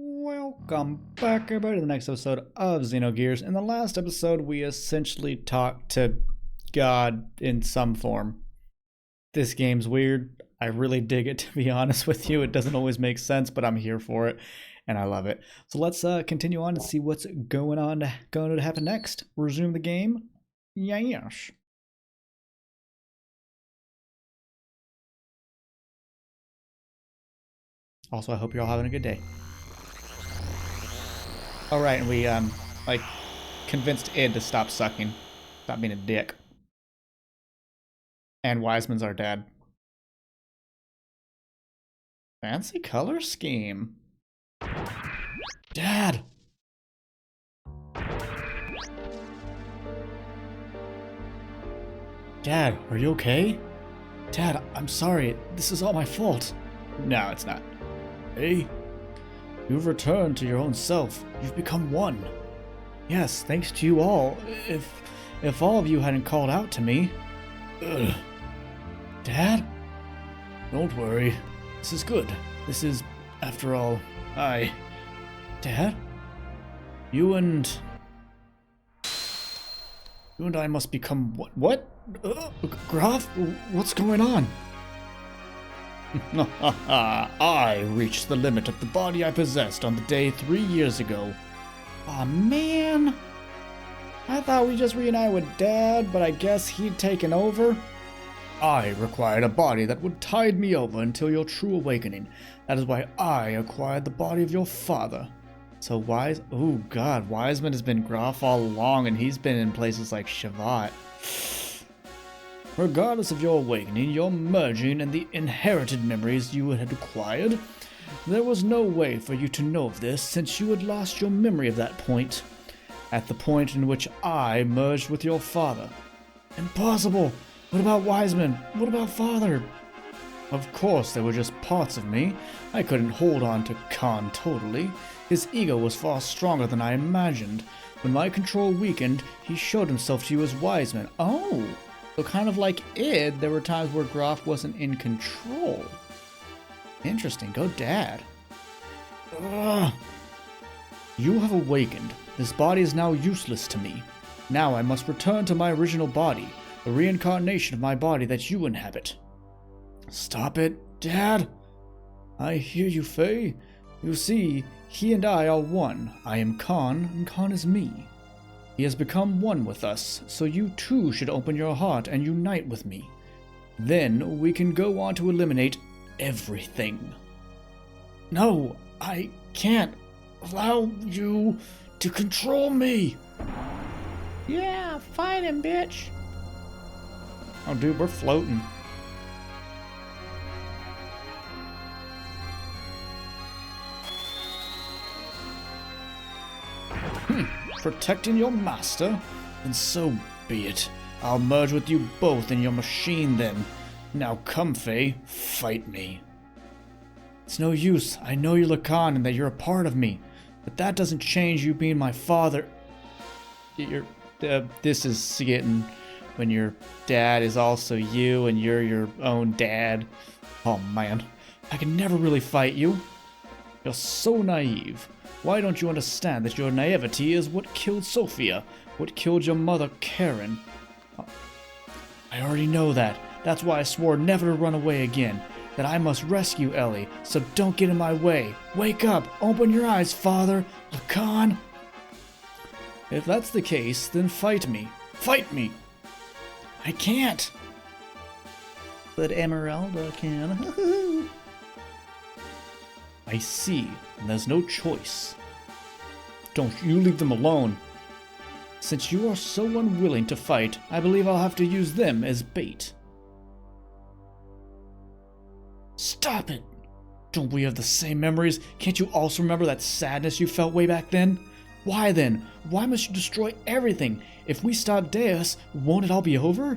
Welcome back, everybody, to the next episode of Xenogears. In the last episode, we essentially talked to God in some form. This game's weird. I really dig it, to be honest with you. It doesn't always make sense, but I'm here for it, and I love it. So let's continue on and see what's going to happen next. Resume the game. Yes. Also, I hope you're all having a good day. All right, and we like convinced Id to stop sucking, stop being a dick. And Wiseman's our dad. Fancy color scheme. Dad. Dad, are you okay? Dad, I'm sorry. This is all my fault. No, it's not. Hey. You've returned to your own self. You've become one. Yes, thanks to you all. If all of you hadn't called out to me... Ugh. Dad? Don't worry. This is good. This is, after all, Dad? You and I must become what? What? Graf? What's going on? I reached the limit of the body I possessed on the day 3 years ago. Aw, man. I thought we just reunited with Dad, but I guess he'd taken over. I required a body that would tide me over until your true awakening. That is why I acquired the body of your father. So Wiseman has been Graf all along, and he's been in places like Shavat. Regardless of your awakening, your merging, and the inherited memories you had acquired, there was no way for you to know of this since you had lost your memory of that point. At the point in which I merged with your father. Impossible! What about Wiseman? What about father? Of course, they were just parts of me. I couldn't hold on to Khan totally. His ego was far stronger than I imagined. When my control weakened, he showed himself to you as Wiseman. Oh! So kind of like Id, there were times where Graf wasn't in control. Interesting. Go Dad. Ugh. You have awakened. This body is now useless to me. Now I must return to my original body, the reincarnation of my body that you inhabit. Stop it, Dad. I hear you, Faye. You see, he and I are one. I am Khan, and Khan is me. He has become one with us, so you too should open your heart and unite with me. Then we can go on to eliminate everything. No, I can't allow you to control me. Yeah, fight him, bitch. Oh, dude, we're floating. Protecting your master? Then so be it. I'll merge with you both in your machine then. Now come, Faye, fight me. It's no use. I know you're Lacan and that you're a part of me. But that doesn't change you being my father. This is getting when your dad is also you and you're your own dad. Oh man, I can never really fight you. You're so naive. Why don't you understand that your naivety is what killed Sophia, what killed your mother, Karen? I already know that. That's why I swore never to run away again. That I must rescue Ellie, so don't get in my way. Wake up! Open your eyes, father! Lacan! If that's the case, then fight me. Fight me! I can't! But Emeralda can. I see, and there's no choice. Don't you leave them alone. Since you are so unwilling to fight, I believe I'll have to use them as bait. Stop it! Don't we have the same memories? Can't you also remember that sadness you felt way back then? Why then? Why must you destroy everything? If we stop Deus, won't it all be over?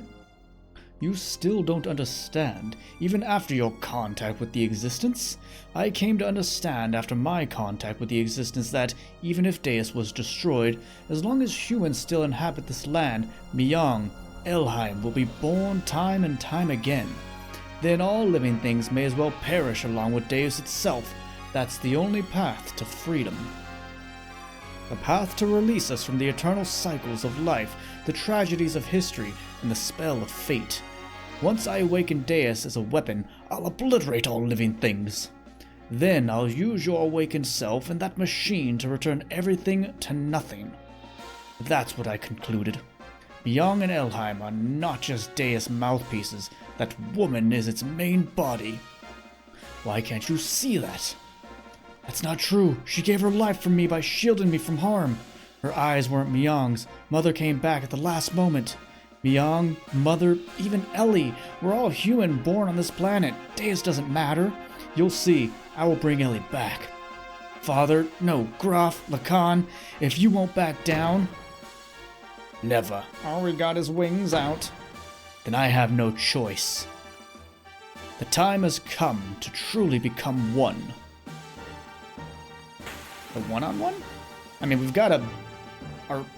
You still don't understand, even after your contact with the Existence. I came to understand after my contact with the Existence that, even if Deus was destroyed, as long as humans still inhabit this land, Myung, Elheim will be born time and time again. Then all living things may as well perish along with Deus itself, That's the only path to freedom. The path to release us from the eternal cycles of life, the tragedies of history, and the spell of fate. Once I awaken Deus as a weapon, I'll obliterate all living things. Then I'll use your awakened self and that machine to return everything to nothing. That's what I concluded. Myong and Elheim are not just Deus mouthpieces. That woman is its main body. Why can't you see that? That's not true. She gave her life for me by shielding me from harm. Her eyes weren't Myong's. Mother came back at the last moment. Myong, Mother, even Ellie, we're all human born on this planet. Deus doesn't matter. You'll see, I will bring Ellie back. Father, no, Graf, Lacan, if you won't back down... Never. Already got his wings out. Then I have no choice. The time has come to truly become one. The one-on-one? I mean, we've got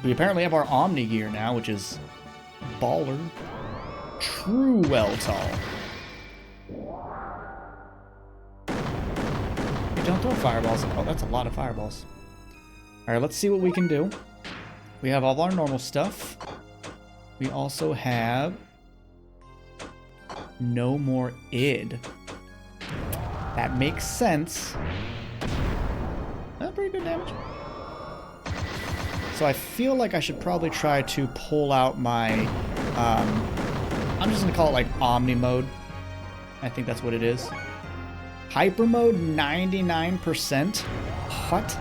we apparently have our Omni gear now, which is baller. True Weltall. Don't throw fireballs. Oh, that's a lot of fireballs. Alright, let's see what we can do. We have all our normal stuff. We also have no more id. That makes sense. That's pretty good damage. So I feel like I should probably try to pull out my, I'm just gonna call it like Omni mode. I think that's what it is. Hyper mode, 99%? What?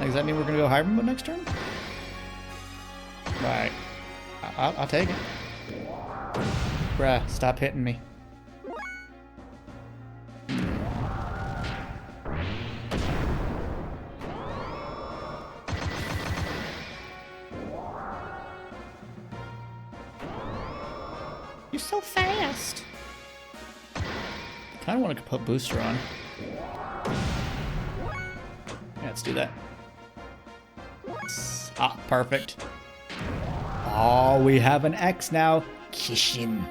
Does that mean we're gonna go hyper mode next turn? Right. I'll take it. Bruh, stop hitting me. You're so fast. I kind of want to put booster on. Yeah, let's do that. Ah, perfect. Oh, we have an X now. Kishin.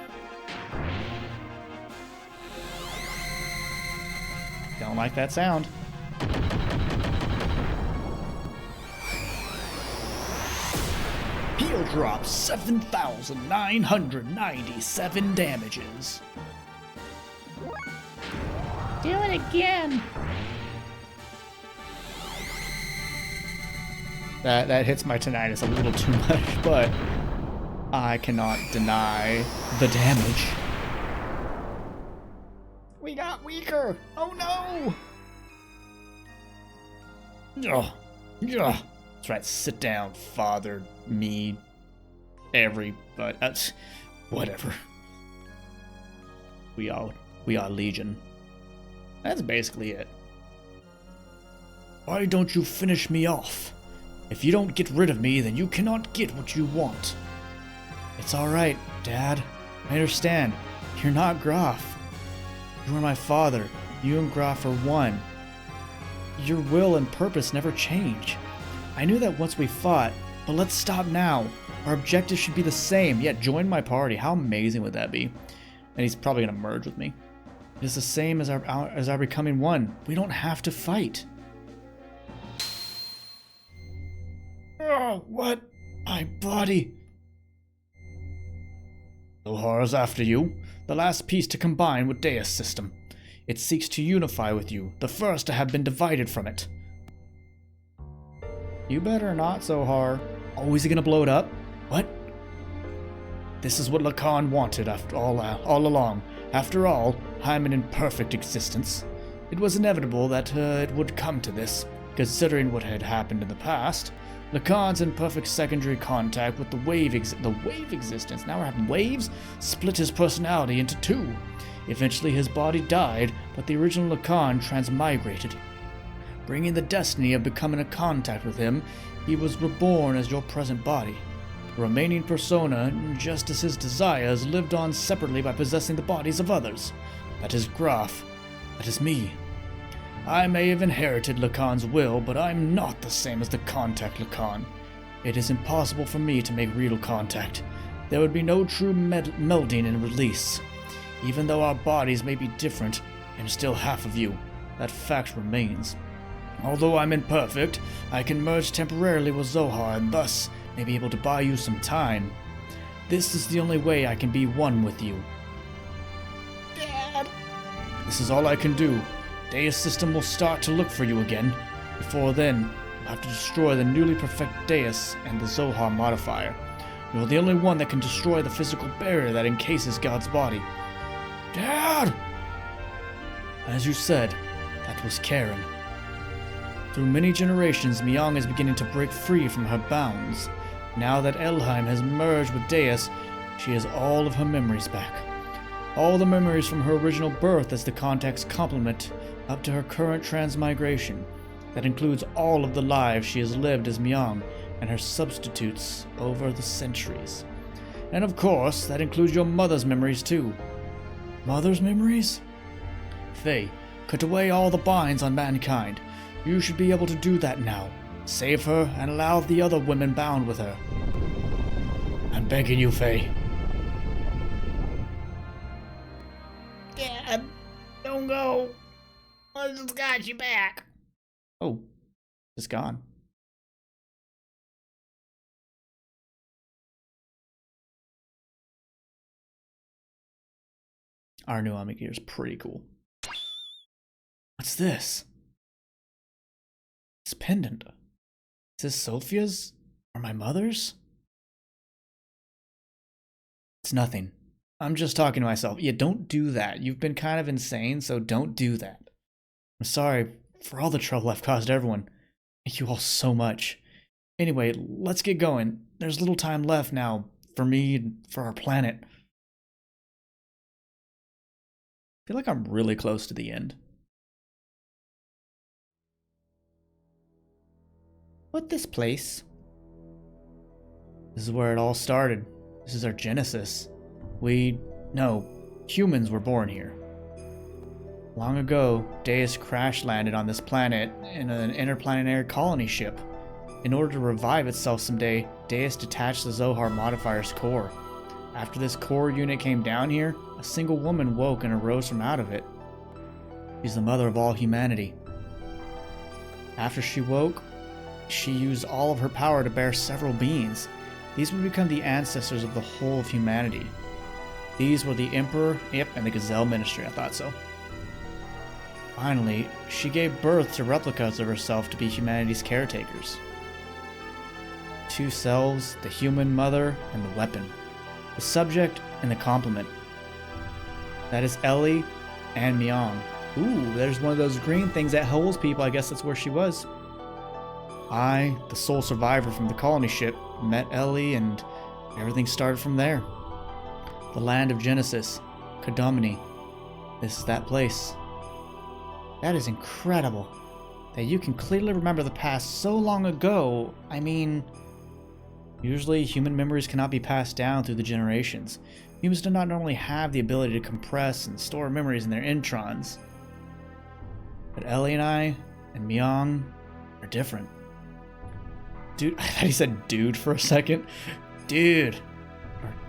Don't like that sound. Heal drop 7,997 damages. Do it again. That hits my tinnitus a little too much, but I cannot deny the damage. We got weaker. Oh no. Ugh. Ugh. That's right. Sit down, father, me, everybody. That's whatever. We are Legion. That's basically it. Why don't you finish me off? If you don't get rid of me, then you cannot get what you want. It's alright, Dad. I understand. You're not Graf. You are my father. You and Graf are one. Your will and purpose never change. I knew that once we fought, but let's stop now. Our objectives should be the same, yet join my party. How amazing would that be? And he's probably going to merge with me. It is the same as our becoming one. We don't have to fight. Oh, what? My body. Zohar's after you. The last piece to combine with Deus system. It seeks to unify with you, the first to have been divided from it. You better not, Zohar. Oh, is he gonna blow it up? What? This is what Lacan wanted after all along. After all, I'm an imperfect existence. It was inevitable that it would come to this, considering what had happened in the past. Lacan's imperfect secondary contact with the wave existence, now we're having waves, split his personality into two. Eventually his body died, but the original Lacan transmigrated. Bringing the destiny of becoming in contact with him, he was reborn as your present body. The remaining persona, just as his desires, lived on separately by possessing the bodies of others. That is Graf. That is me. I may have inherited Lacan's will, but I'm not the same as the contact Lacan. It is impossible for me to make real contact. There would be no true melding and release. Even though our bodies may be different, am still half of you. That fact remains. Although I'm imperfect, I can merge temporarily with Zohar and thus may be able to buy you some time. This is the only way I can be one with you. Dad! This is all I can do. Deus system will start to look for you again. Before then, you'll have to destroy the newly perfected Deus and the Zohar modifier. You're the only one that can destroy the physical barrier that encases God's body. Dad! As you said, that was Karen. Through many generations, Myong is beginning to break free from her bounds. Now that Elheim has merged with Deus, she has all of her memories back. All the memories from her original birth as the contact's complement up to her current transmigration. That includes all of the lives she has lived as Myong and her substitutes over the centuries. And of course, that includes your mother's memories too. Mother's memories? Faye, cut away all the binds on mankind. You should be able to do that now. Save her and allow the other women bound with her. I'm begging you, Faye. Dad, don't go. I just got you back. Oh, it's gone. Our new Xenogears is pretty cool. What's this? This pendant. Is this Sophia's? Or my mother's? It's nothing. I'm just talking to myself. Yeah, don't do that. You've been kind of insane, so don't do that. I'm sorry for all the trouble I've caused everyone. Thank you all so much. Anyway, let's get going. There's little time left now for me and for our planet. I feel like I'm really close to the end. What this place? This is where it all started. This is our genesis. Humans were born here. Long ago, Deus crash-landed on this planet in an interplanetary colony ship. In order to revive itself someday, Deus detached the Zohar modifier's core. After this core unit came down here, a single woman woke and arose from out of it. She's the mother of all humanity. After she woke, she used all of her power to bear several beings. These would become the ancestors of the whole of humanity. These were the Emperor, and the Gazelle Ministry. I thought so. Finally, she gave birth to replicas of herself to be humanity's caretakers. Two selves, the human mother and the weapon. The subject and the complement. That is Ellie and Myong. Ooh, there's one of those green things that holds people. I guess that's where she was. I, the sole survivor from the colony ship, met Ellie and everything started from there. The land of Genesis, Kodomini. This is that place. That is incredible. That you can clearly remember the past so long ago. I mean, usually human memories cannot be passed down through the generations. Humans do not normally have the ability to compress and store memories in their introns. But Ellie and I, and Myong, are different. Dude, I thought he said dude for a second. Dude.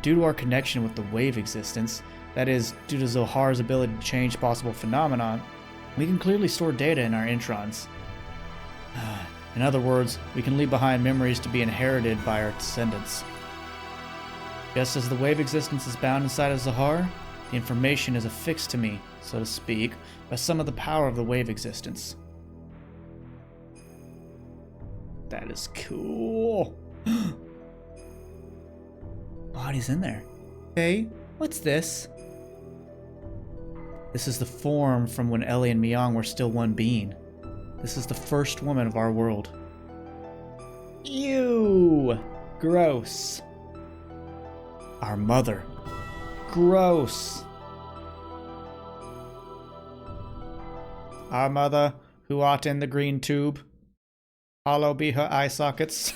Due to our connection with the wave existence, that is, due to Zohar's ability to change possible phenomena, we can clearly store data in our introns. In other words, we can leave behind memories to be inherited by our descendants. Just as the wave existence is bound inside of Zohar, the information is affixed to me, so to speak, by some of the power of the wave existence. That is cool. Body's in there. Hey, what's this? This is the form from when Ellie and Myong were still one being. This is the first woman of our world. Ew! Gross. Our mother. Gross. Our mother, who art in the green tube. Hollow be her eye sockets.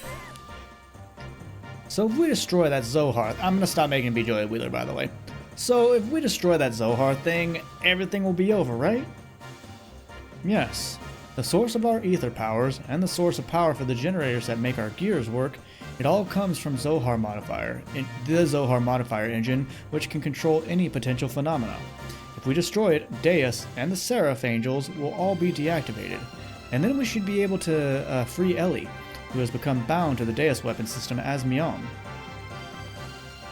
So if we destroy that Zohar, I'm gonna stop making BJ Wheeler, by the way. So if we destroy that Zohar thing, everything will be over, right? Yes. The source of our ether powers, and the source of power for the generators that make our gears work, it all comes from Zohar modifier, the Zohar modifier engine, which can control any potential phenomena. If we destroy it, Deus and the Seraph Angels will all be deactivated, and then we should be able to free Ellie, who has become bound to the Deus weapon system as Myeong.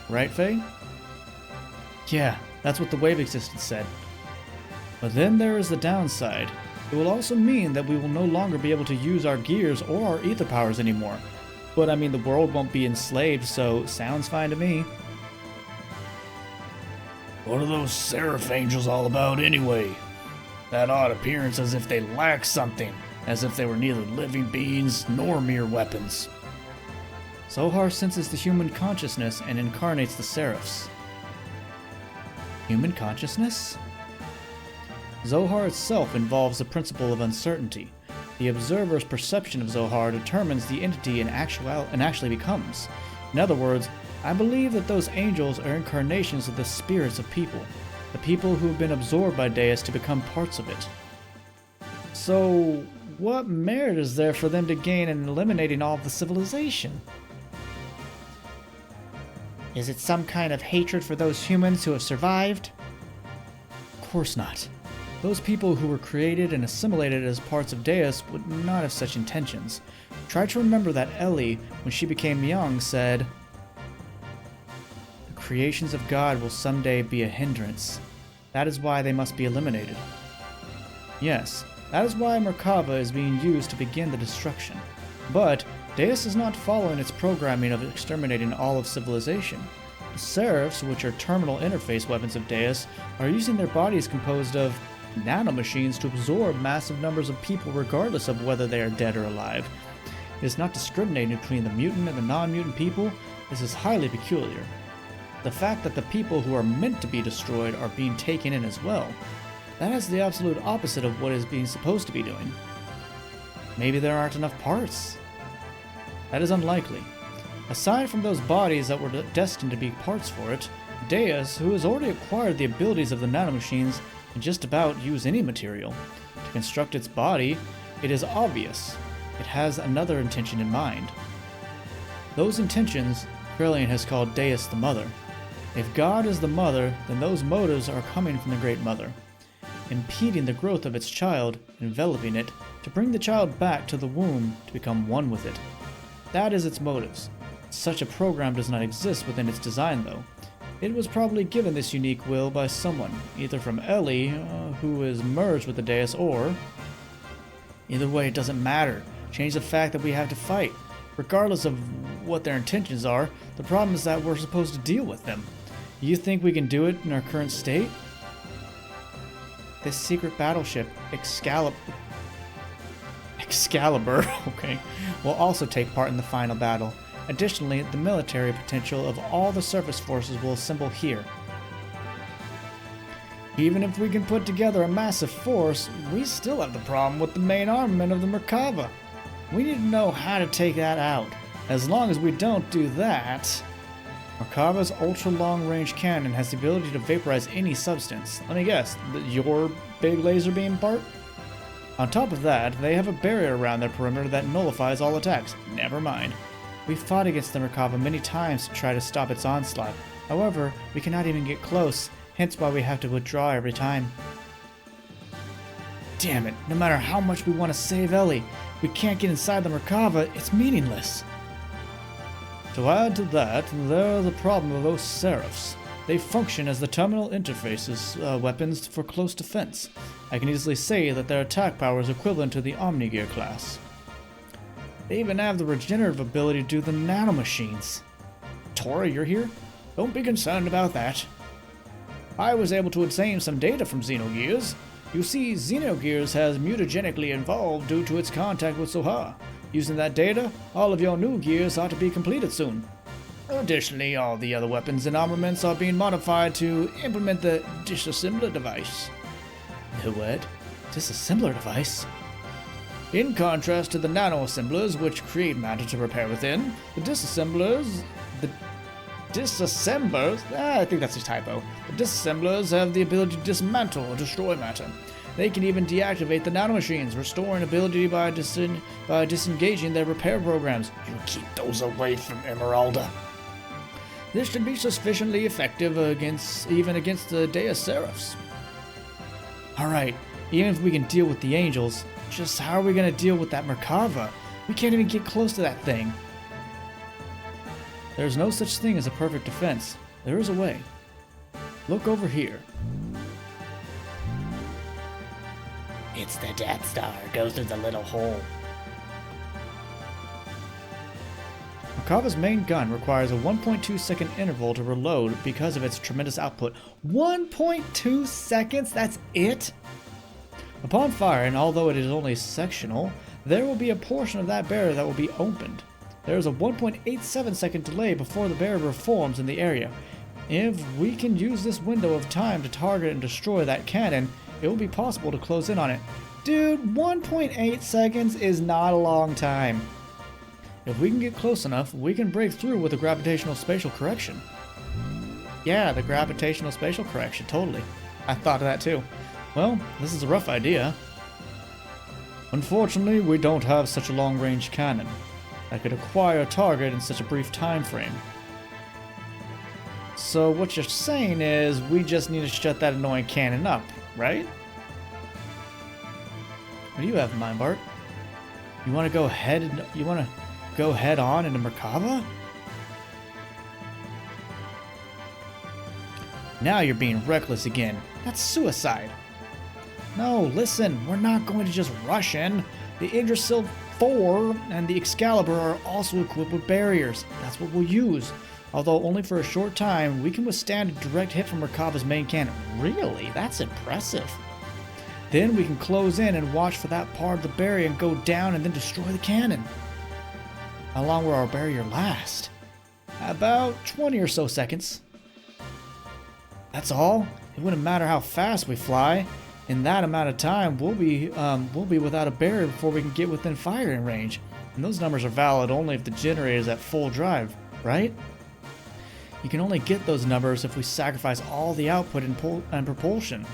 Right, Faye? Yeah, that's what the Wave Existence said. But then there is the downside. It will also mean that we will no longer be able to use our gears or our ether powers anymore. But I mean, the world won't be enslaved, so sounds fine to me. What are those Seraph Angels all about anyway? That odd appearance as if they lack something, as if they were neither living beings nor mere weapons. Zohar senses the human consciousness and incarnates the Seraphs. Human consciousness? Zohar itself involves the principle of uncertainty. The observer's perception of Zohar determines the entity it actually becomes. In other words, I believe that those angels are incarnations of the spirits of people, the people who have been absorbed by Deus to become parts of it. So, what merit is there for them to gain in eliminating all of the civilization? Is it some kind of hatred for those humans who have survived? Of course not. Those people who were created and assimilated as parts of Deus would not have such intentions. Try to remember that Ellie, when she became young, said, "The creations of God will someday be a hindrance. That is why they must be eliminated." Yes, that is why Merkava is being used to begin the destruction. But Deus is not following its programming of exterminating all of civilization. The Seraphs, which are terminal interface weapons of Deus, are using their bodies composed of nanomachines to absorb massive numbers of people regardless of whether they are dead or alive. It is not discriminating between the mutant and the non-mutant people. This is highly peculiar. The fact that the people who are meant to be destroyed are being taken in as well, that is the absolute opposite of what it is being supposed to be doing. Maybe there aren't enough parts. That is unlikely. Aside from those bodies that were destined to be parts for it, Deus, who has already acquired the abilities of the nanomachines, can just about use any material. To construct its body, it is obvious. It has another intention in mind. Those intentions, Krelian has called Deus the Mother. If God is the mother, then those motives are coming from the Great Mother, impeding the growth of its child, enveloping it, to bring the child back to the womb to become one with it. That is its motives. Such a program does not exist within its design, though. It was probably given this unique will by someone, either from Ellie, who is merged with the Deus, or... Either way, it doesn't matter. Change the fact that we have to fight. Regardless of what their intentions are, the problem is that we're supposed to deal with them. You think we can do it in our current state? This secret battleship, Excalibur, okay, will also take part in the final battle. Additionally, the military potential of all the surface forces will assemble here. Even if we can put together a massive force, we still have the problem with the main armament of the Merkava. We need to know how to take that out. As long as we don't do that... Merkava's ultra-long-range cannon has the ability to vaporize any substance. Let me guess, your big laser beam part? On top of that, they have a barrier around their perimeter that nullifies all attacks. Never mind. We've fought against the Merkava many times to try to stop its onslaught. However, we cannot even get close, hence why we have to withdraw every time. Damn it, no matter how much we want to save Ellie, we can't get inside the Merkava, it's meaningless. To add to that, there is the problem of those Seraphs. They function as the terminal interfaces weapons for close defense. I can easily say that their attack power is equivalent to the Omnigear class. They even have the regenerative ability to do the nanomachines. Tora, you're here? Don't be concerned about that. I was able to obtain some data from Xenogears. You see, Xenogears has mutagenically evolved due to its contact with Zohar. Using that data, all of your new gears ought to be completed soon. Additionally, all the other weapons and armaments are being modified to implement the disassembler device. The what? Disassembler device? In contrast to the nanoassemblers, which create matter to repair within, the disassemblers... I think that's a typo. The disassemblers have the ability to dismantle or destroy matter. They can even deactivate the nanomachines, restoring ability by disengaging their repair programs. You keep those away from Emeralda. This should be sufficiently effective against the Deus Seraphs. Alright, even if we can deal with the angels, just how are we going to deal with that Merkava? We can't even get close to that thing. There's no such thing as a perfect defense. There is a way. Look over here. It's the Death Star. Go through the little hole. Merkava's main gun requires a 1.2 second interval to reload because of its tremendous output. 1.2 seconds? That's it? Upon fire, and although it is only sectional, there will be a portion of that barrier that will be opened. There is a 1.87 second delay before the barrier forms in the area. If we can use this window of time to target and destroy that cannon, it will be possible to close in on it. Dude, 1.8 seconds is not a long time. If we can get close enough, we can break through with the gravitational spatial correction. Yeah, the gravitational spatial correction, totally. I thought of that too. Well, this is a rough idea. Unfortunately, we don't have such a long-range cannon that could acquire a target in such a brief time frame. So what you're saying is we just need to shut that annoying cannon up, right? What do you have in mind, Bart? You want to go head on into Merkava? Now you're being reckless again. That's suicide. No, listen, we're not going to just rush in. The Yggdrasil 4 and the Excalibur are also equipped with barriers. That's what we'll use. Although only for a short time, we can withstand a direct hit from Merkava's main cannon. Really? That's impressive. Then we can close in and watch for that part of the barrier and go down and then destroy the cannon. How long will our barrier last? About 20 or so seconds. That's all. It wouldn't matter how fast we fly. In that amount of time, we'll be without a barrier before we can get within firing range. And those numbers are valid only if the generator is at full drive, right? You can only get those numbers if we sacrifice all the output and propulsion.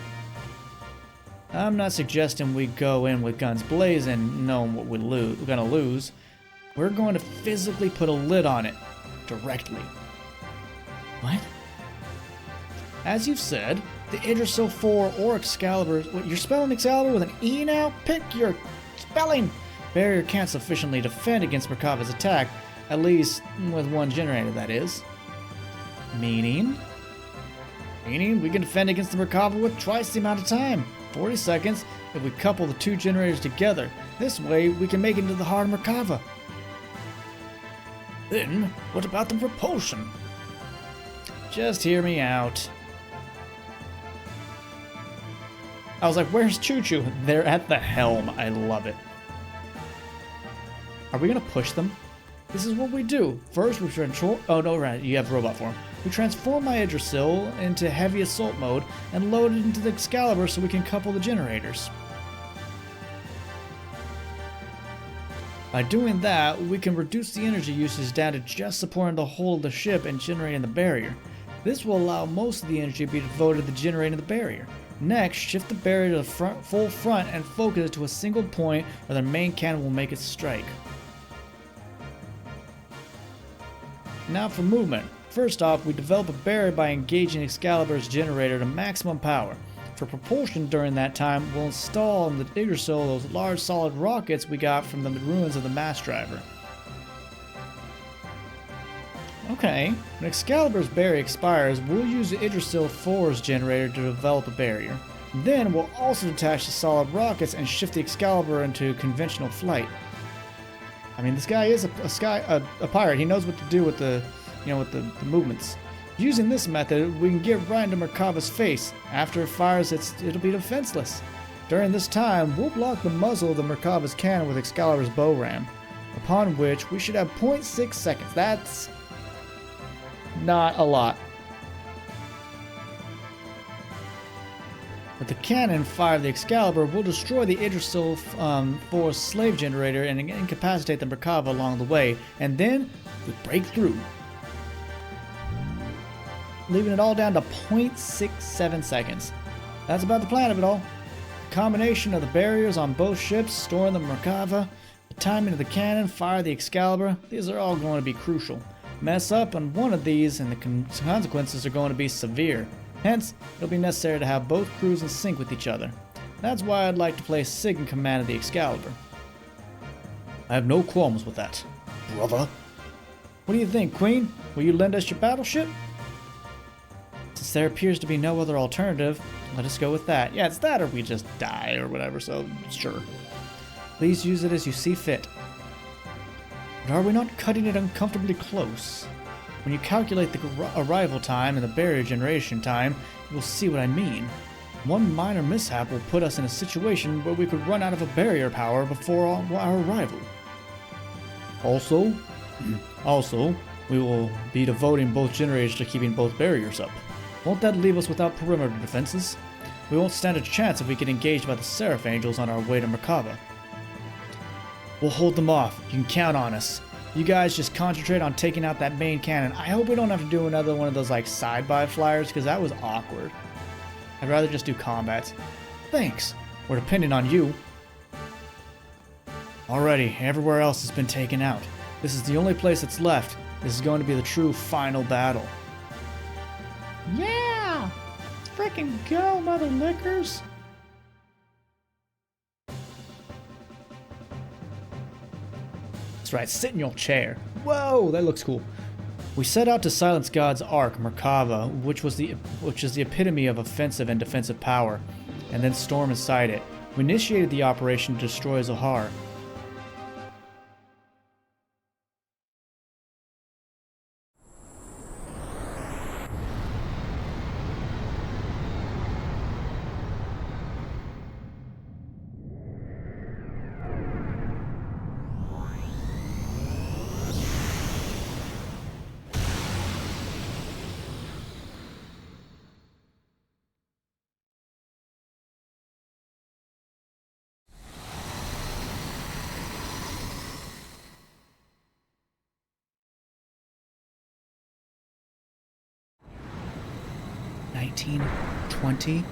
I'm not suggesting we go in with guns blazing, knowing what we're gonna lose. We're going to physically put a lid on it, directly. What? As you've said, the Yggdrasil 4 or Excalibur... What, you're spelling Excalibur with an E now? Pick your spelling! Barrier can't sufficiently defend against Merkava's attack, at least with one generator, that is. Meaning? Meaning we can defend against the Merkava with twice the amount of time, 40 seconds, if we couple the two generators together. This way, we can make it into the heart of Merkava. Then, what about the propulsion? Just hear me out. I was like, where's Choo Choo? They're at the helm. I love it. Are we gonna push them? This is what we do. First, we transform... Oh, no, right. You have robot form. We transform my Yggdrasil into heavy assault mode and load it into the Excalibur so we can couple the generators. By doing that, we can reduce the energy usage down to just supporting the whole of the ship and generating the barrier. This will allow most of the energy to be devoted to generating the barrier. Next, shift the barrier to the full front and focus it to a single point where the main cannon will make its strike. Now for movement. First off, we develop a barrier by engaging Excalibur's generator to maximum power. For propulsion during that time, we'll install in the Yggdrasil those large solid rockets we got from the ruins of the mass driver. Okay, when Excalibur's barrier expires, we'll use the Yggdrasil 4's generator to develop a barrier. Then we'll also detach the solid rockets and shift the Excalibur into conventional flight. I mean, this guy is a pirate. He knows what to do with the movements. Using this method, we can get right into Merkava's face. After it fires, it'll be defenseless. During this time, we'll block the muzzle of the Merkava's cannon with Excalibur's bow ram, upon which we should have 0.6 seconds. That's not a lot. With the cannon fire of the Excalibur, we'll destroy the Yggdrasil 4's slave generator and incapacitate the Merkava along the way, and then we break through, leaving it all down to 0.67 seconds. That's about the plan of it all. The combination of the barriers on both ships, storing the Merkava, the timing of the cannon, fire the Excalibur, these are all going to be crucial. Mess up on one of these and the consequences are going to be severe. Hence, it'll be necessary to have both crews in sync with each other. That's why I'd like to place Sig in command of the Excalibur. I have no qualms with that, brother. What do you think, Queen? Will you lend us your battleship? Since there appears to be no other alternative, let us go with that. Yeah, it's that or we just die or whatever, so sure. Please use it as you see fit. But are we not cutting it uncomfortably close? When you calculate the arrival time and the barrier generation time, you will see what I mean. One minor mishap will put us in a situation where we could run out of a barrier power before our arrival. Also, we will be devoting both generators to keeping both barriers up. Won't that leave us without perimeter defenses? We won't stand a chance if we get engaged by the Seraph Angels on our way to Merkaba. We'll hold them off. You can count on us. You guys just concentrate on taking out that main cannon. I hope we don't have to do another one of those like side-by flyers because that was awkward. I'd rather just do combats. Thanks. We're depending on you. Alrighty, everywhere else has been taken out. This is the only place that's left. This is going to be the true final battle. Yeah! Frickin' go, mother lickers! That's right, sit in your chair. Whoa, that looks cool. We set out to silence God's Ark, Merkaba, which is the epitome of offensive and defensive power, and then storm inside it. We initiated the operation to destroy Zohar. $19.20.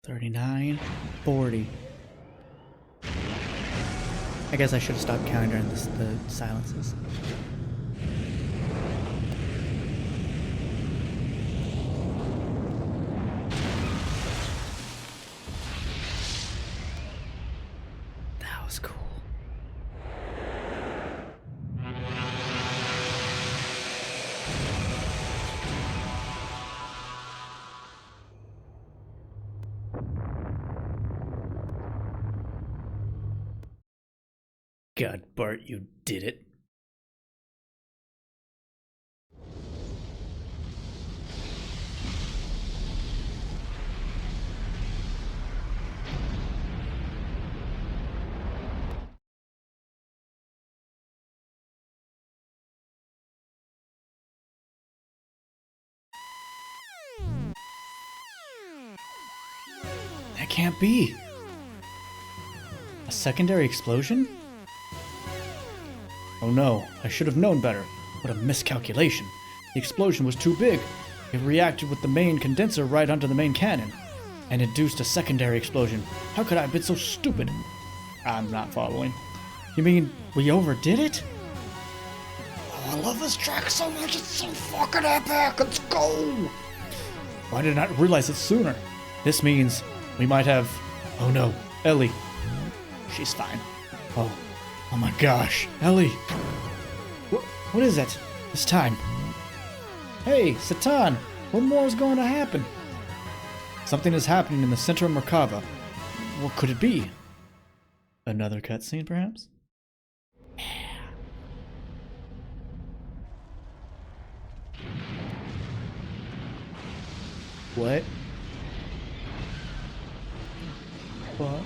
$39.40. I guess I should have stopped counting during the silences. That was cool. God, Bart, you did it. That can't be. A secondary explosion? Oh no, I should have known better. What a miscalculation. The explosion was too big. It reacted with the main condenser right under the main cannon, and induced a secondary explosion. How could I have been so stupid? I'm not following. You mean we overdid it? Oh, I love this track so much, it's so fucking epic, let's go! Why did I not realize it sooner? This means we might have... Oh no, Ellie. She's fine. Oh my gosh, Ellie! What is it? This time? Hey, Satan! What more is going to happen? Something is happening in the center of Merkaba. What could it be? Another cutscene, perhaps? What? Fuck.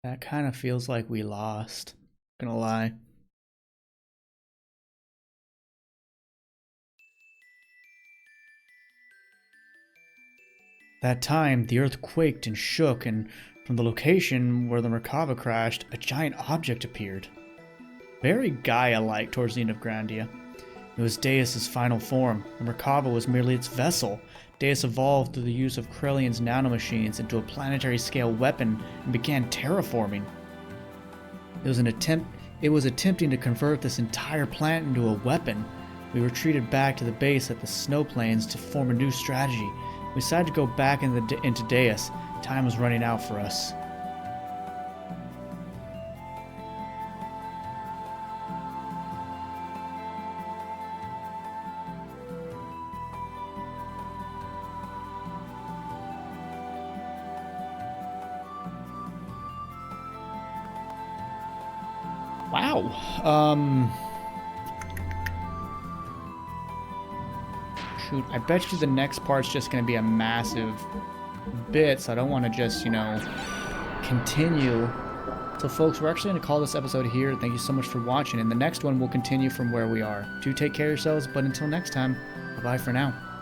That kind of feels like we lost. Gonna lie. That time, the earth quaked and shook, and from the location where the Merkaba crashed, a giant object appeared. Very Gaia-like towards the end of Grandia. It was Deus' final form. The Merkaba was merely its vessel. Deus evolved through the use of Krellian's nanomachines into a planetary-scale weapon and began terraforming. It was attempting to convert this entire planet into a weapon. We retreated back to the base at the snow plains to form a new strategy. We decided to go back into Deus. Time was running out for us. Wow. Shoot, I bet you the next part's just going to be a massive bit, so I don't want to just, continue. So folks, we're actually going to call this episode here. Thank you so much for watching, and the next one will continue from where we are. Do take care of yourselves, but until next time, bye-bye for now.